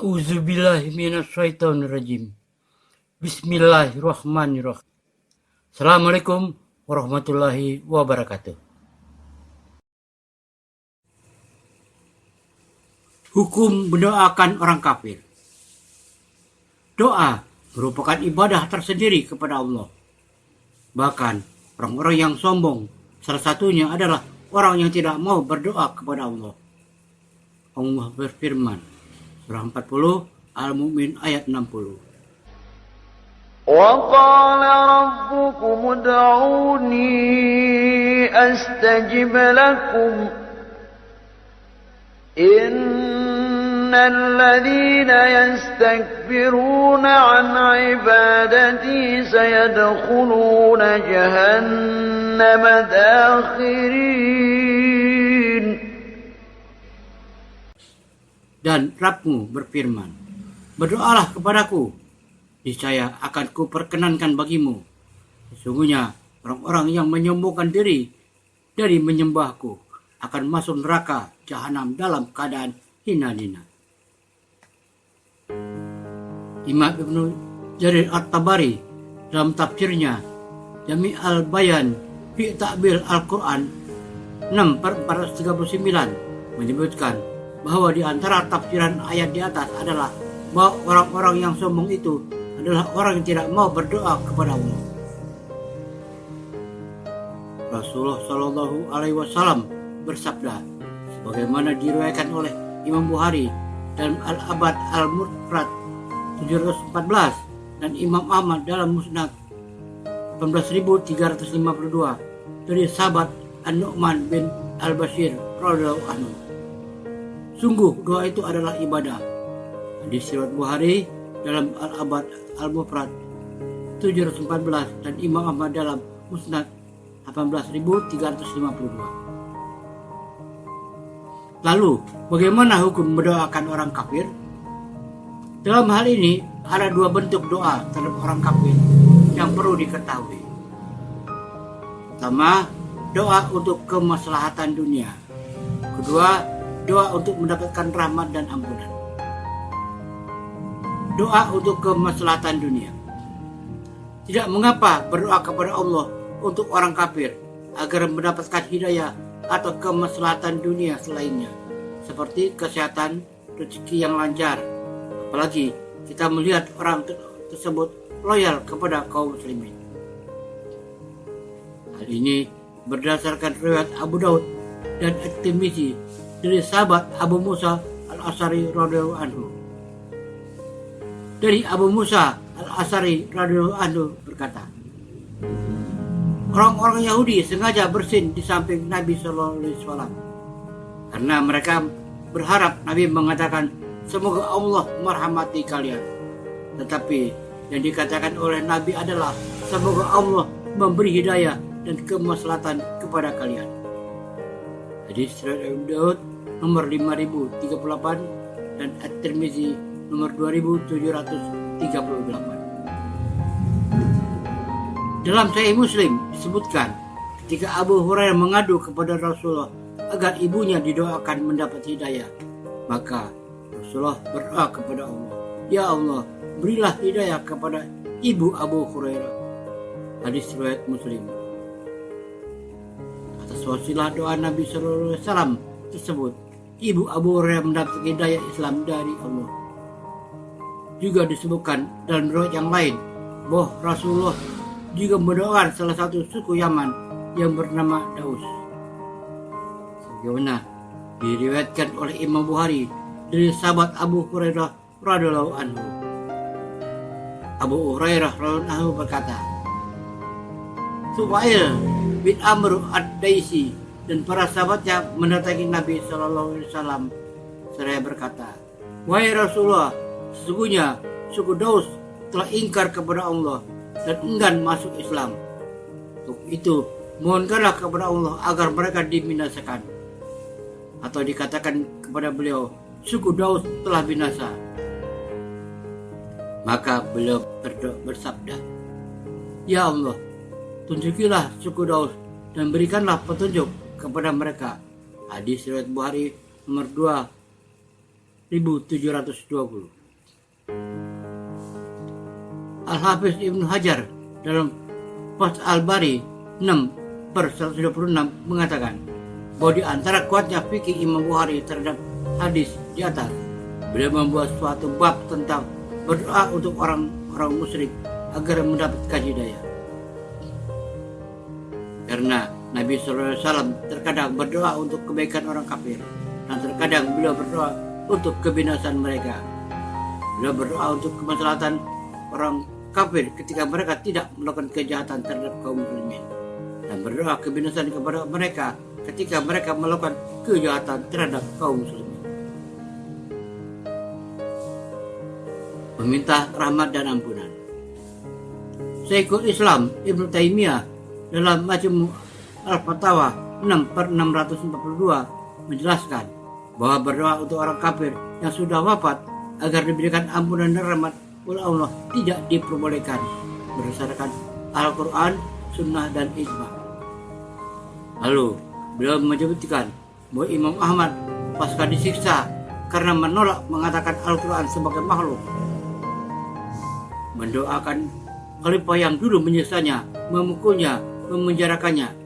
A'udzubillahi minasyaitonirrajim. Bismillahirrahmanirrahim. Assalamualaikum warahmatullahi wabarakatuh. Hukum mendoakan orang kafir. Doa merupakan ibadah tersendiri kepada Allah. Bahkan orang-orang yang sombong, salah satunya adalah orang yang tidak mau berdoa kepada Allah. Allah berfirman, surah 40, Al-Mu'min ayat 60. وَقَالَ رَبُّكُمُ ادْعُونِي أَسْتَجِبْ لَكُمْ إِنَّ الَّذِينَ يَسْتَكْبِرُونَ عَنْ عِبَادَتِي سَيَدْخُلُونَ جَهَنَّمَ دَاخِرِينَ. Dan Rabbmu berfirman, berdoalah kepadaku, niscaya akan kuperkenankan bagimu. Sesungguhnya orang-orang yang menyombongkan diri dari menyembahku akan masuk neraka jahanam dalam keadaan hina-hina. Imam Ibnu Jarir At-Tabari dalam tafsirnya Jami' al-Bayan fi Ta'bil Al-Quran 6/439 menyebutkan bahwa di antara tafsiran ayat di atas adalah bahwa orang-orang yang sombong itu adalah orang yang tidak mau berdoa kepada Allah. Rasulullah Shallallahu Alaihi Wasallam bersabda, sebagaimana diriwayatkan oleh Imam Bukhari dalam Al-Abad Al-Mufrad 714 dan Imam Ahmad dalam Musnad 18.352 dari sahabat An-Nu'man bin Al-Bashir radhiyallahu anhu. Sungguh doa itu adalah ibadah. Hadis riwayat Bukhari dalam Al-Abad Al-Mufrad 714 dan Imam Ahmad dalam Musnad 18.352. Lalu, bagaimana hukum mendoakan orang kafir? Dalam hal ini, ada dua bentuk doa terhadap orang kafir yang perlu diketahui. Pertama, doa untuk kemaslahatan dunia. Kedua, doa untuk mendapatkan rahmat dan ampunan. Doa untuk kemaslahatan dunia. Tidak mengapa berdoa kepada Allah untuk orang kafir agar mendapatkan hidayah atau kemaslahatan dunia selainnya, seperti kesehatan, rezeki yang lancar. Apalagi kita melihat orang tersebut loyal kepada kaum muslimin. Hal ini berdasarkan riwayat Abu Daud dan At-Tirmidzi dari sahabat Abu Musa Al-Asy'ari radhiyallahu anhu. Dari Abu Musa Al-Asy'ari radhiyallahu anhu berkata, orang-orang Yahudi sengaja bersin di samping Nabi sallallahu alaihi wasallam karena mereka berharap Nabi mengatakan semoga Allah merahmati kalian. Tetapi yang dikatakan oleh Nabi adalah semoga Allah memberi hidayah dan kemaslahatan kepada kalian. Hadis riwayat Abu Daud nomor 5038 dan At-Tirmidzi nomor 2738. Dalam Sahih Muslim disebutkan ketika Abu Hurairah mengadu kepada Rasulullah agar ibunya didoakan mendapat hidayah, maka Rasulullah berdoa kepada Allah, ya Allah, berilah hidayah kepada ibu Abu Hurairah. Hadis riwayat Muslim. Atas wasilah doa Nabi sallallahu alaihi wasallam tersebut, ibu Abu Hurairah mendapat hidayah Islam dari Allah. Juga disebutkan dalam riwayat yang lain bahwa Rasulullah juga mendoakan salah satu suku Yaman yang bernama Daus. Sebagaimana diriwayatkan oleh Imam Bukhari dari sahabat Abu Hurairah radhiyallahu anhu. Abu Hurairah radhiyallahu anhu berkata, Suwail bin Amr ad-Daisi dan para sahabatnya mendatangi Nabi sallallahu alaihi wasallam seraya berkata, wahai Rasulullah, sesungguhnya suku Daus telah ingkar kepada Allah dan enggan masuk Islam. Untuk itu, mohonkanlah kepada Allah agar mereka dibinasakan. Atau dikatakan kepada beliau, suku Daus telah binasa. Maka beliau bersabda, ya Allah, tunjukilah suku Daus dan berikanlah petunjuk kepada mereka. Hadis riwayat Bukhari nomor 2 1720. Al-Hafiz Ibnu Hajar dalam Fath Al-Bari 6/126 mengatakan bahwa di antara kuatnya fikih Imam Bukhari terhadap hadis di atas, beliau membuat suatu bab tentang berdoa untuk orang-orang musyrik agar mendapatkan hidayah. Karena Nabi SAW terkadang berdoa untuk kebaikan orang kafir, dan terkadang beliau berdoa untuk kebinasan mereka. Beliau berdoa untuk kemaslahatan orang kafir ketika mereka tidak melakukan kejahatan terhadap kaum muslimin, dan berdoa kebinasan kepada mereka ketika mereka melakukan kejahatan terhadap kaum muslimin. Meminta rahmat dan ampunan. Syekhul Islam Ibnu Taimiyah dalam Majmu' Al-Fatawa 6/642 menjelaskan bahwa berdoa untuk orang kafir yang sudah wafat agar diberikan ampunan dan rahmat oleh Allah tidak diperbolehkan berdasarkan Al-Quran, Sunnah, dan Ijma. Lalu beliau menyebutkan bahwa Imam Ahmad pasca disiksa karena menolak mengatakan Al-Quran sebagai makhluk, mendoakan khalifah yang dulu menyiksanya, memukulnya, memenjarakannya,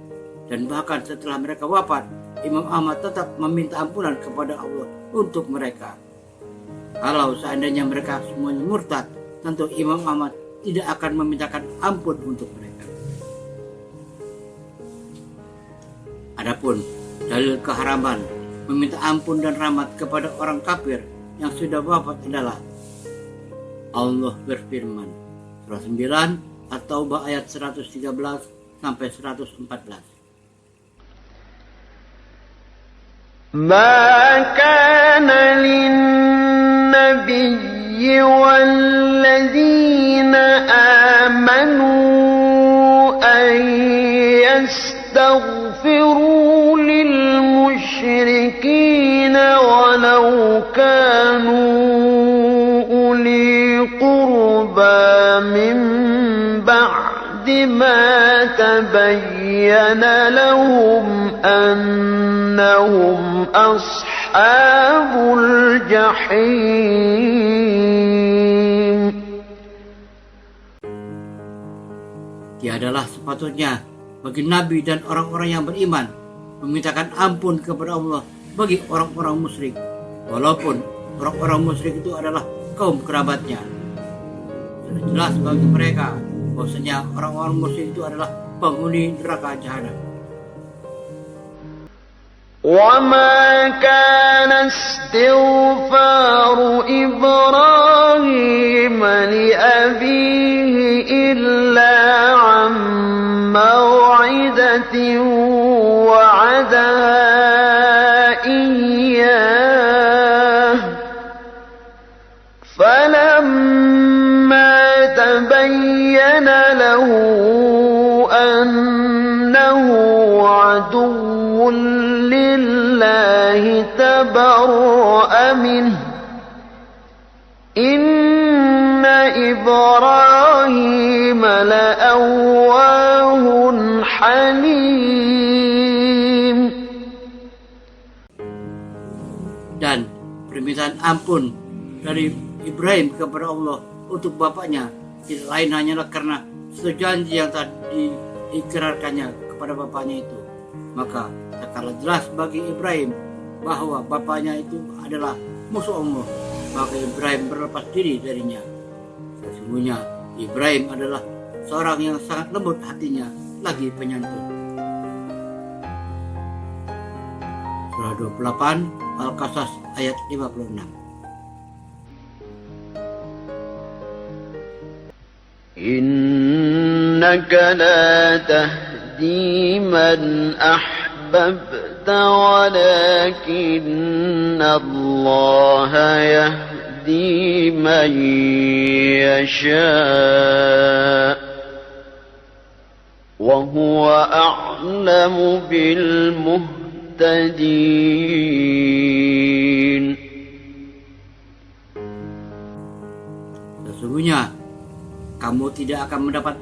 dan bahkan setelah mereka wafat, Imam Ahmad tetap meminta ampunan kepada Allah untuk mereka. Kalau seandainya mereka semuanya murtad, tentu Imam Ahmad tidak akan memintakan ampun untuk mereka. Adapun dalil keharaman meminta ampun dan rahmat kepada orang kafir yang sudah wafat adalah Allah berfirman, surah 9 At-Taubah ayat 113 sampai 114. ما كان للنبي والذين آمنوا أن يستغفروا للمشركين ولو كانوا أولي قربى من بعد ما تبين لهم أنهم أصحاب الجحيم. Tiadalah sepatutnya bagi Nabi dan orang-orang yang beriman memintakan ampun kepada Allah bagi orang-orang musyrik, walaupun orang-orang musyrik itu adalah kaum kerabatnya. Sudah jelas bagi mereka bahwasanya orang-orang musyrik itu adalah penghuni neraka jahanam. وما كان استغفار إبراهيم لأبيه إلا عن موعدة وعدها إياه فلما تبين له أنه عدو لله تبرأ منه إن إبراهيم لأواه حليم. Dan permintaan ampun dari Ibrahim kepada Allah untuk bapaknya tidak lain hanyalah karena sejanji yang tadi diikrarkannya kepada bapaknya itu. Maka takkanlah jelas bagi Ibrahim bahwa bapaknya itu adalah musuh Allah, maka Ibrahim berlepas diri darinya. Sesungguhnya Ibrahim adalah seorang yang sangat lembut hatinya, lagi penyantun. Surah 28 Al-Qasas ayat 56. Innaka la tahdi man ahbabta walakinna Allah yahdi man yasha wa huwa a'lamu bil muhtadin. Sesungguhnya kamu tidak akan mendapat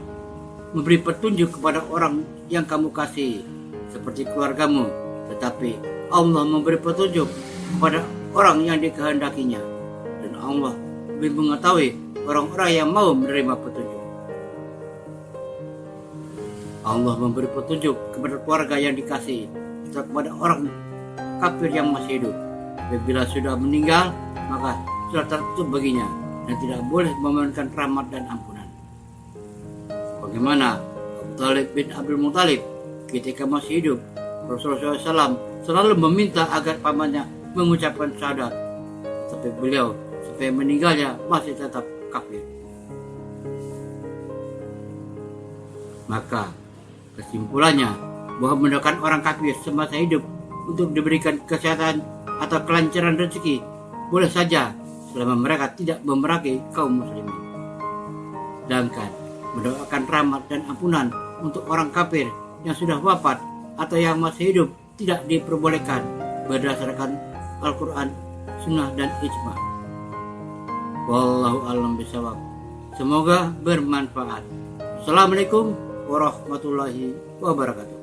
memberi petunjuk kepada orang yang kamu kasih seperti keluargamu, tetapi Allah memberi petunjuk kepada orang yang dikehendakinya, dan Allah lebih mengetahui orang-orang yang mau menerima petunjuk. Allah memberi petunjuk kepada keluarga yang dikasihi atau kepada orang kafir yang masih hidup. Apabila sudah meninggal, maka sudah tertutup baginya dan tidak boleh memohonkan rahmat dan ampunan. Bagaimana Abu Talib bin Abdul Muttalib ketika masih hidup, Rasulullah SAW selalu meminta agar pamannya mengucapkan syahadat, tapi beliau sampai meninggalnya masih tetap kafir. Maka kesimpulannya bahwa mendoakan orang kafir semasa hidup untuk diberikan kesehatan atau kelancaran rezeki boleh saja selama mereka tidak memerangi kaum muslimin. Sedangkan mendoakan rahmat dan ampunan untuk orang kafir yang sudah wafat atau yang masih hidup tidak diperbolehkan berdasarkan Al-Quran, Sunnah, dan Ijma. Wallahu a'lam bishawab. Semoga bermanfaat. Assalamualaikum warahmatullahi wabarakatuh.